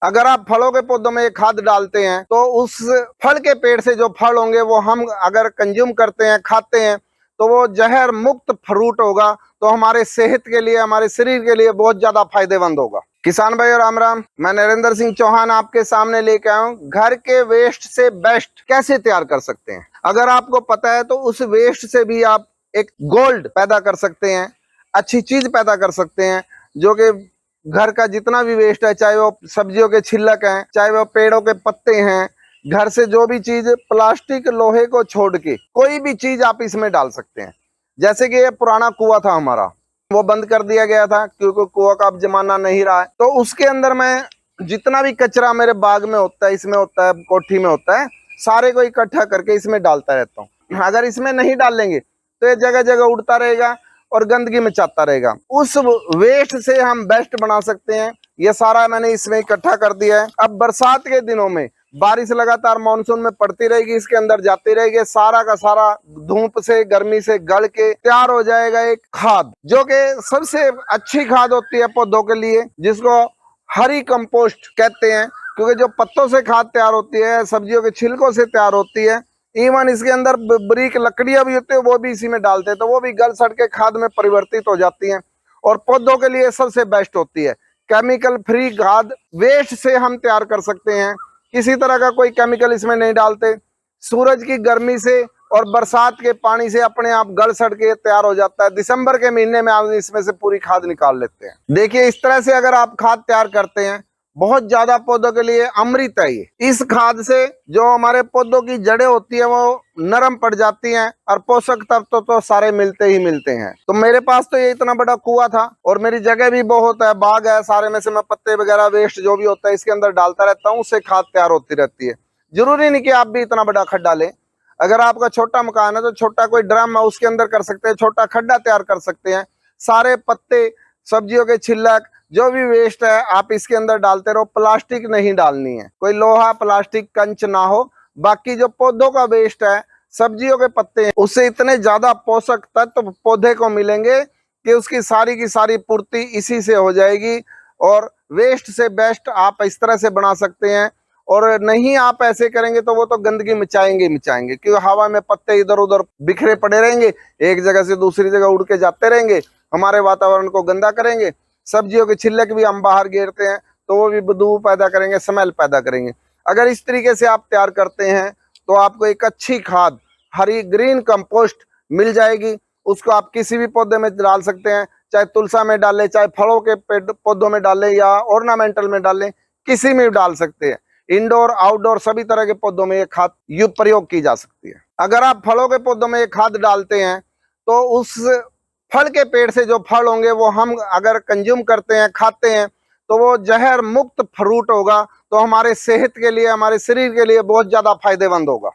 अगर आप फलों के पौधों में ये खाद डालते हैं तो उस फल के पेड़ से जो फल होंगे वो हम अगर कंज्यूम करते हैं, खाते हैं, तो वो जहर मुक्त फ्रूट होगा, तो हमारे सेहत के लिए, हमारे शरीर के लिए बहुत ज्यादा फायदेमंद होगा। किसान भाई राम राम, मैं नरेंद्र सिंह चौहान आपके सामने लेके आया हूँ घर के वेस्ट से बेस्ट कैसे तैयार कर सकते हैं। अगर आपको पता है तो उस वेस्ट से भी आप एक गोल्ड पैदा कर सकते हैं, अच्छी चीज पैदा कर सकते हैं, जो कि घर का जितना भी वेस्ट है, चाहे वो सब्जियों के छिलक हैं, चाहे वो पेड़ों के पत्ते हैं, घर से जो भी चीज, प्लास्टिक लोहे को छोड़ के कोई भी चीज आप इसमें डाल सकते हैं। जैसे कि ये पुराना कुआं था हमारा, वो बंद कर दिया गया था क्योंकि कुआं का अब जमाना नहीं रहा है। तो उसके अंदर मैं जितना भी कचरा मेरे बाग में होता है, इसमें होता है, कोठी में होता है, सारे को इकट्ठा करके इसमें डालता रहता हूँ। अगर इसमें नहीं डालेंगे तो ये जगह जगह उड़ता रहेगा और गंदगी मचाता रहेगा। उस वेस्ट से हम बेस्ट बना सकते हैं। ये सारा मैंने इसमें इकट्ठा कर दिया है। अब बरसात के दिनों में बारिश लगातार मानसून में पड़ती रहेगी, इसके अंदर जाती रहेगी, सारा का सारा धूप से, गर्मी से गल के तैयार हो जाएगा एक खाद, जो कि सबसे अच्छी खाद होती है पौधों के लिए, जिसको हरी कंपोस्ट कहते हैं। क्योंकि जो पत्तों से खाद तैयार होती है, सब्जियों के छिलकों से तैयार होती है, इवन इसके अंदर बारीक लकड़ियां भी होती है, वो भी इसी में डालते हैं, तो वो भी गल सड़ के खाद में परिवर्तित हो जाती हैं और पौधों के लिए सबसे बेस्ट होती है। केमिकल फ्री खाद वेस्ट से हम तैयार कर सकते हैं, किसी तरह का कोई केमिकल इसमें नहीं डालते। सूरज की गर्मी से और बरसात के पानी से अपने आप गल सड़ के तैयार हो जाता है। दिसंबर के महीने में आप इसमें से पूरी खाद निकाल लेते हैं। देखिए, इस तरह से अगर आप खाद तैयार करते हैं, बहुत ज्यादा पौधों के लिए अमृत है ये। इस खाद से जो हमारे पौधों की जड़ें होती है वो नरम पड़ जाती हैं और पोषक तत्व तो सारे मिलते ही मिलते हैं। तो मेरे पास तो ये इतना बड़ा कुआं था और मेरी जगह भी बहुत है, बाग है, सारे में से मैं पत्ते वगैरह वेस्ट जो भी होता है इसके अंदर डालता रहता हूँ, उससे खाद तैयार होती रहती है। जरूरी नहीं कि आप भी इतना बड़ा खड्डा लें। अगर आपका छोटा मकान है तो छोटा कोई ड्रम है उसके अंदर कर सकते हैं, छोटा खड्डा तैयार कर सकते हैं। सारे पत्ते, सब्जियों के छिलक, जो भी वेस्ट है आप इसके अंदर डालते रहो। प्लास्टिक नहीं डालनी है, कोई लोहा, प्लास्टिक, कंच ना हो। बाकी जो पौधों का वेस्ट है, सब्जियों के पत्ते हैं, उससे इतने ज्यादा पोषक तत्व पौधे को मिलेंगे कि उसकी सारी की सारी पूर्ति इसी से हो जाएगी। और वेस्ट से बेस्ट आप इस तरह से बना सकते हैं। और नहीं आप ऐसे करेंगे तो वो तो गंदगी मचाएंगे मचाएंगे, क्योंकि हवा में पत्ते इधर उधर बिखरे पड़े रहेंगे, एक जगह से दूसरी जगह उड़ के जाते रहेंगे, हमारे वातावरण को गंदा करेंगे। सब्जियों के छिलक भी हम बाहर गिरते हैं तो वो भी बदबू पैदा करेंगे, स्मेल पैदा करेंगे। अगर इस तरीके से आप तैयार करते हैं तो आपको एक अच्छी खाद, हरी ग्रीन कंपोस्ट मिल जाएगी। उसको आप किसी भी पौधे में डाल सकते हैं, चाहे तुलसा में डालें, चाहे फलों के पौधों में डालें या ऑर्नामेंटल में डालें, किसी में भी डाल सकते हैं। इंडोर आउटडोर सभी तरह के पौधों में ये खाद प्रयोग की जा सकती है। अगर आप फलों के पौधों में ये खाद डालते हैं तो उस फल के पेड़ से जो फल होंगे वो हम अगर कंज्यूम करते हैं, खाते हैं, तो वो जहर मुक्त फ्रूट होगा, तो हमारे सेहत के लिए, हमारे शरीर के लिए बहुत ज्यादा फायदेमंद होगा।